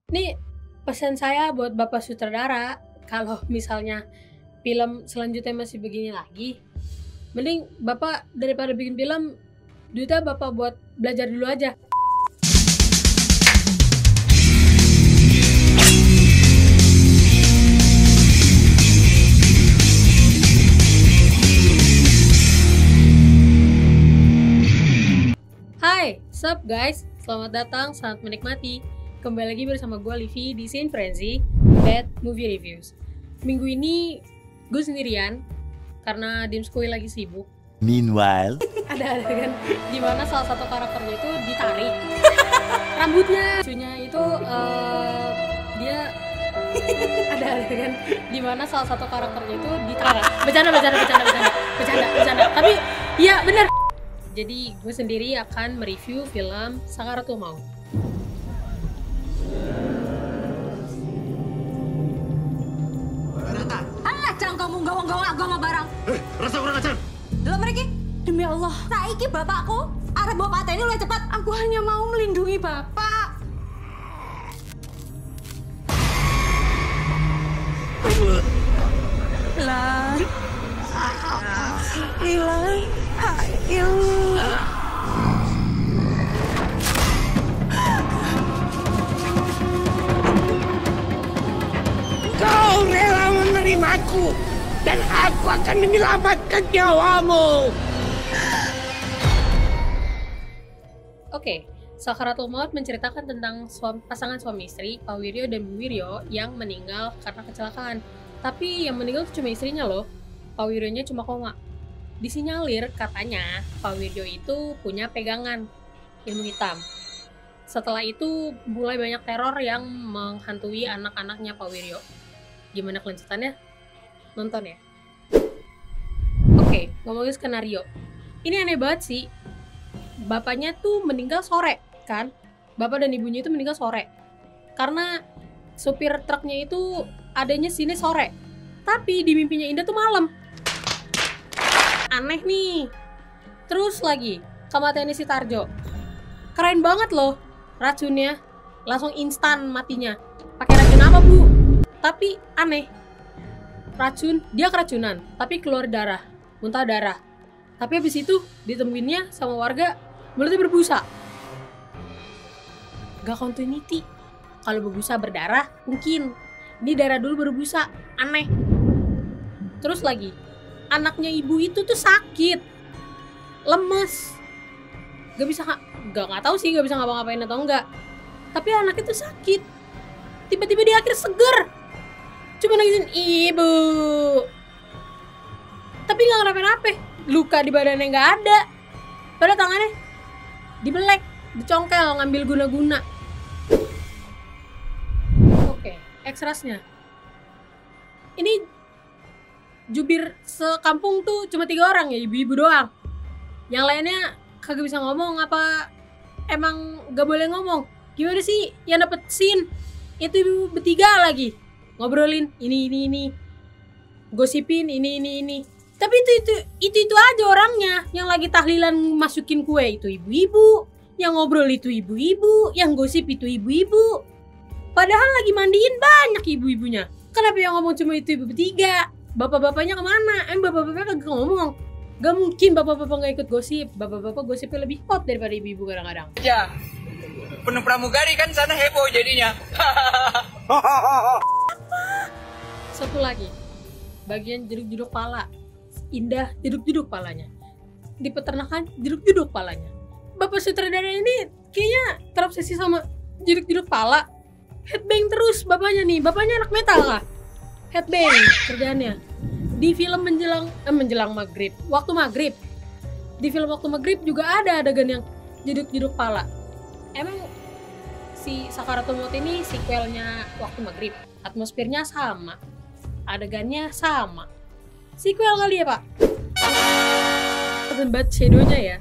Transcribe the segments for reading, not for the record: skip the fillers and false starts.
Nih pesan saya buat Bapak sutradara, kalau misalnya film selanjutnya masih begini lagi, mending Bapak daripada bikin film, duitnya Bapak buat belajar dulu aja. Hai, sup guys? Selamat datang, selamat menikmati. Kembali lagi bersama gue Livi di Scene Frenzy, Bad Movie Reviews. Minggu ini gue sendirian karena Dimskui lagi sibuk. Meanwhile, Ada adegan di mana salah satu karakternya itu ditarik rambutnya. Lucunya itu dia ada adegan di mana salah satu karakternya itu ditarik. Bercanda. Tapi iya bener. Jadi gue sendiri akan mereview film Sakaratul Maut. Alah, jangan kamu gawa-gawa agama barang. Rasa kurang ajar. Dalam mereka, demi Allah, saiki bapakku, arep bawa pateni lu cepat. Aku hanya mau melindungi bapak. Lah, hilang, Kau rela menerimaku dan aku akan menyelamatkan nyawamu. Oke, Sakaratul Maut menceritakan tentang pasangan suami istri, Pak Wiryo dan Bu Wiryo yang meninggal karena kecelakaan. Tapi yang meninggal itu cuma istrinya loh, Pak Wiryonya cuma koma. Disinyalir katanya Pak Wiryo itu punya pegangan ilmu hitam. Setelah itu mulai banyak teror yang menghantui anak-anaknya Pak Wiryo. Gimana kelanjutannya? Nonton ya. Oke, ngomongin skenario. Ini aneh banget sih. Bapaknya tuh meninggal sore, kan? Bapak dan ibunya itu meninggal sore. Karena supir truknya itu adanya sini sore. Tapi di mimpinya Indah tuh malam. Aneh nih. Terus lagi, kematiannya si Tarjo. Keren banget loh racunnya. Langsung instan matinya. Pakai racun apa, Bu? Tapi aneh. Racun, dia keracunan, tapi keluar darah, muntah darah. Tapi habis itu ditemuinnya sama warga, mulutnya berbusa. Gak continuity. Kalau berbusa berdarah, mungkin. Ini darah dulu berbusa, aneh. Terus lagi, anaknya ibu itu tuh sakit, lemes, nggak tahu sih nggak bisa ngapa-ngapain atau enggak. Tapi anaknya tuh sakit. Tiba-tiba di akhir seger. Cuma nangisin ibu. Tapi nggak kenapa-napa. Luka di badannya nggak ada. Pada tangannya dibelek, dicongkel, ngambil guna-guna. Oke, ekstrasnya. Ini jubir sekampung tuh cuma 3 orang ya, ibu-ibu doang. Yang lainnya kagak bisa ngomong apa emang gak boleh ngomong. Gimana sih yang dapet scene? Itu ibu bertiga lagi ngobrolin ini, gosipin ini. Tapi itu aja orangnya. Yang lagi tahlilan masukin kue itu ibu-ibu, yang ngobrol itu ibu-ibu, yang gosip itu ibu-ibu. Padahal lagi mandiin banyak ibu-ibunya. Kenapa yang ngomong cuma itu ibu bertiga? Bapak-bapaknya kemana? Bapak-bapaknya kagak ngomong. Gak mungkin bapak-bapak gak ikut gosip. Bapak-bapak gosipnya lebih hot daripada ibu-ibu kadang-kadang. Ya, penuh pramugari kan sana heboh jadinya. Satu lagi, bagian jeduk-jeduk pala. Indah jeduk-jeduk palanya. Di peternakan jeduk-jeduk palanya. Bapak sutradara ini kayaknya terobsesi sama jeduk-jeduk pala. Headbang terus bapaknya nih. Bapaknya anak metal kah? Headbang kerjaannya. Di film menjelang maghrib, waktu maghrib. Di film waktu maghrib juga ada adegan yang jeduk-jeduk pala. Emang si Sakaratul Maut ini sequelnya waktu maghrib. Atmosfernya sama, adegannya sama. Sequel kali ya, Pak? Tempat shadownya ya.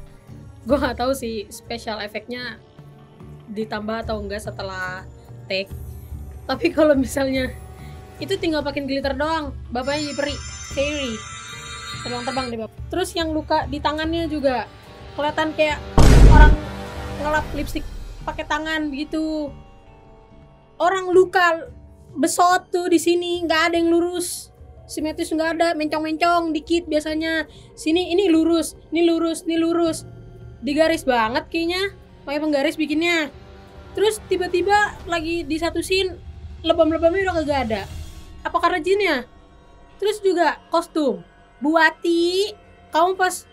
Gue nggak tahu sih special efeknya ditambah atau enggak setelah take. Tapi kalau misalnya itu tinggal pakai glitter doang, bapaknya jadi fairy, terbang-terbang deh bapak. Terus yang luka di tangannya juga kelihatan kayak orang ngelap lipstick pakai tangan begitu. orang luka besot tuh di sini, nggak ada yang lurus. Simetris nggak ada, mencong-mencong dikit biasanya. Sini ini lurus, ini lurus, ini lurus. Digaris banget kayaknya, pakai penggaris bikinnya. Terus tiba-tiba lagi di satu scene lebam-lebamnya udah kagak ada. Apa karena jinnya? Terus juga kostum. Bu Wati, kamu pas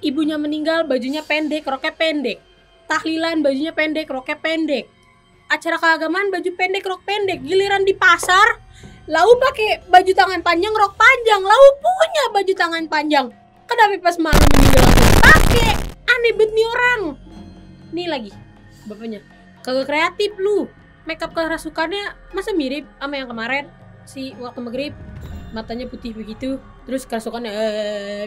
ibunya meninggal bajunya pendek, roknya pendek. Tahlilan bajunya pendek, roknya pendek. Acara keagamaan baju pendek, rok pendek. Giliran di pasar, lau pakai baju tangan panjang, rok panjang. Lau punya baju tangan panjang. Kenapa pas malu meninggal pakai? Aneh banget nih orang. Nih lagi bapaknya kagak kreatif lu. Makeup kerasukannya masa mirip sama yang kemarin si waktu maghrib, matanya putih begitu, terus kerasukannya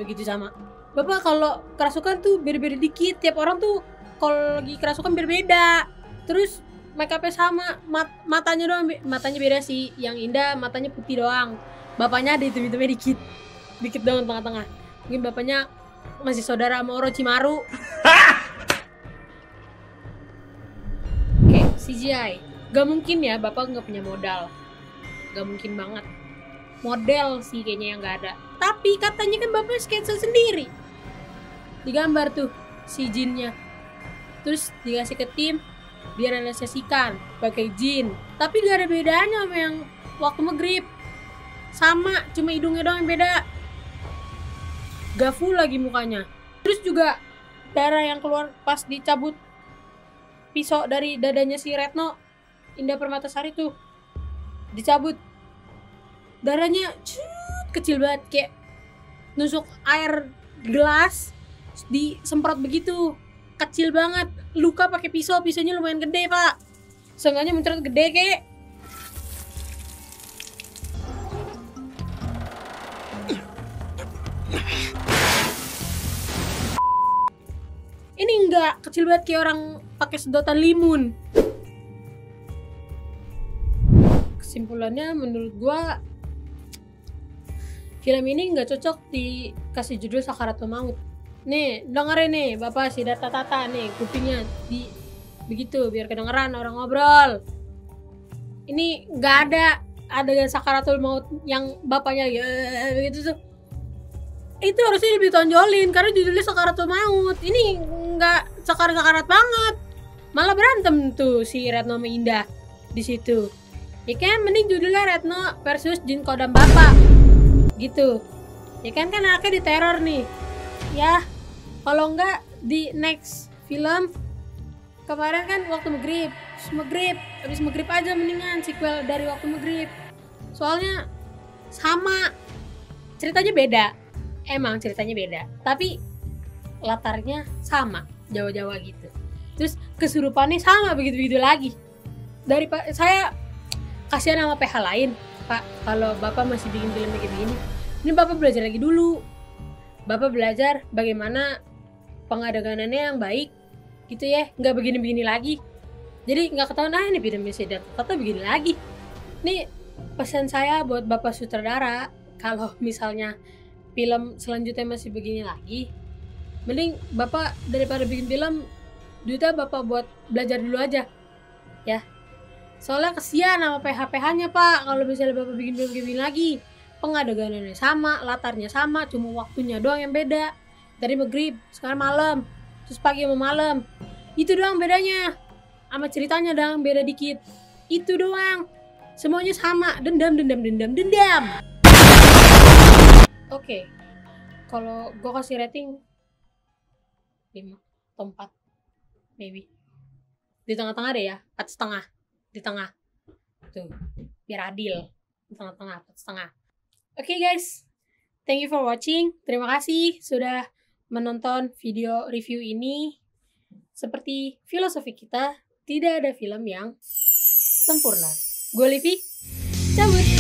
begitu sama. Bapak kalau kerasukan tuh beda-beda dikit, tiap orang tuh kalau lagi kerasukan beda-beda. Terus makeupnya sama, matanya doang, matanya beda sih. Yang Indah matanya putih doang, bapaknya ada hitam-hitamnya dikit doang tengah-tengah. Mungkin bapaknya masih saudara sama Orochimaru. Oke, CGI gak mungkin ya, bapak gak punya modal, gak mungkin banget. Model sih kayaknya yang gak ada, tapi katanya kan bapak sketsa sendiri, digambar tuh si jinnya, terus dikasih ke tim biar analisasikan pakai jin. Tapi gak ada bedanya sama yang waktu maghrib, sama cuma hidungnya doang yang beda, gak full lagi mukanya. Terus juga darah yang keluar pas dicabut pisau dari dadanya si Retno, Indah Permatasari tuh dicabut, darahnya kecil banget kayak nusuk air gelas disemprot begitu, kecil banget. Luka pakai pisaunya lumayan gede pak, seenggaknya mencret gede kek. Ini enggak kecil banget kayak orang pakai sedotan limun. Kesimpulannya menurut gua film ini nggak cocok dikasih judul Sakaratul Maut. Nih dengerin nih bapak si Data Tata nih, kupingnya di begitu biar kedengeran orang ngobrol. Ini nggak ada Sakaratul Maut yang bapaknya begitu tuh. Itu harusnya lebih tonjolin karena judulnya Sakaratul Maut. Ini nggak sakarat banget, malah berantem tuh si Retno sama Indah di situ. Ya kan mending judulnya Retno versus Jin Kodam Bapak gitu. Ya kan anaknya diteror nih. Ya kalau enggak di next film kemarin kan waktu maghrib, habis maghrib aja mendingan sequel dari waktu maghrib. Soalnya sama, ceritanya beda. Emang ceritanya beda, tapi latarnya sama, Jawa-Jawa gitu. Terus kesurupannya sama begitu-begitu lagi. Saya kasihan sama PH lain, Pak. Kalau Bapak masih bikin film kayak gini, ini Bapak belajar lagi dulu. Bapak belajar bagaimana pengadeganannya yang baik, gitu ya. Nggak begini-begini lagi. Jadi nggak ketahuan ini filmnya Sedat, atau begini lagi. Nih pesan saya buat Bapak sutradara, kalau misalnya film selanjutnya masih begini lagi, mending Bapak daripada bikin film, duitnya Bapak buat belajar dulu aja ya. Soalnya kesian sama PH-PH-nya Pak, kalau misalnya Bapak bikin film begini lagi. Pengadeganannya sama, latarnya sama, cuma waktunya doang yang beda. Dari maghrib, sekarang malam, terus pagi sama malam. Itu doang bedanya. Sama ceritanya doang beda dikit. Itu doang. Semuanya sama, dendam. Oke, kalau gue kasih rating 5 atau 4 maybe. Di tengah-tengah deh ya, 4,5. Di tengah tuh, biar adil. Di tengah-tengah, 4,5. Oke guys, thank you for watching. Terima kasih sudah menonton video review ini. Seperti filosofi kita, tidak ada film yang sempurna. Gue Livi, cabut.